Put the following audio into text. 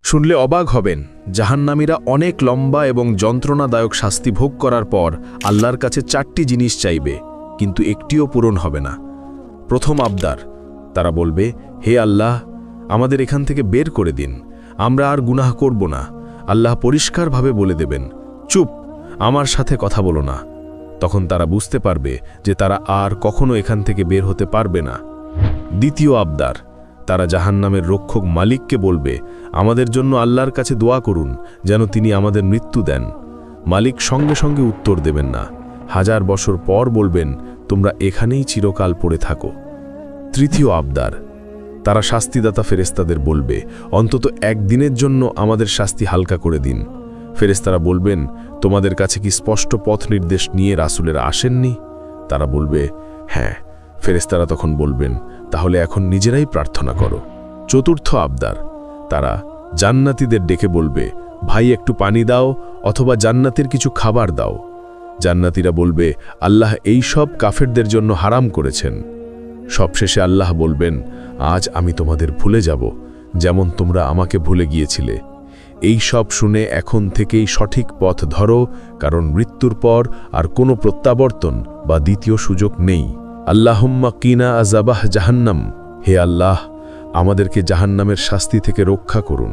শুনলে অবাক হবেন, জাহান্নামীরা অনেক লম্বা এবং যন্ত্রণাদায়ক শাস্তি ভোগ করার পর আল্লাহর কাছে 4টি জিনিস চাইবে, কিন্তু একটিও পূরণ হবে না। প্রথম আবদার, তারা বলবে, হে আল্লাহ, আমাদের এখান থেকে বের করে দিন, আমরা আর গুনাহ করব না। আল্লাহ পরিষ্কারভাবে বলে দেবেন, চুপ, আমার সাথে কথা বলো না। তখন তারা বুঝতে পারবে যে তারা আর কখনো এখান থেকে বের হতে পারবে না। দ্বিতীয় আবদার, তারা জাহান্নামের রক্ষক মালিককে বলবে, আমাদের জন্য আল্লাহর কাছে দোয়া করুন যেন তিনি আমাদের মৃত্যু দেন। মালিক সঙ্গে সঙ্গে উত্তর দেবেন না, 1000 বছর পর বলবেন, তোমরা এখানেই চিরকাল পড়ে থাকো। তৃতীয় আবদার, তারা শাস্তিদাতা ফেরেশতাদের বলবে, অন্তত একদিনের জন্য আমাদের শাস্তি হালকা করে দিন। ফেরেশতারা বলবেন, তোমাদের কাছে কি স্পষ্ট পথ নির্দেশ নিয়ে রাসূলেরা আসেননি? তারা বলবে, হ্যাঁ। ফেরেশতারা তখন বলবেন, তাহলে এখন নিজেরাই প্রার্থনা করো। চতুর্থ আবদার, তারা জান্নাতীদের ডেকে বলবে, ভাই একটু পানি দাও অথবা জান্নাতের কিছু খাবার দাও। জান্নাতীরা বলবে, আল্লাহ এই সব কাফেরদের জন্য হারাম করেছেন। সবশেষে আল্লাহ বলবেন, আজ আমি তোমাদের ভুলে যাব, যেমন তোমরা আমাকে ভুলে গিয়েছিলে। এই সব শুনে এখন থেকেই সঠিক পথ ধরো, কারণ মৃত্যুর পর আর কোনো প্রত্যাবর্তন বা দ্বিতীয় সুযোগ নেই। আল্লাহুম্মা কিনা আযাবাহ জাহান্নাম, হে আল্লাহ, আমাদেরকে জাহান্নামের শাস্তি থেকে রক্ষা করুন।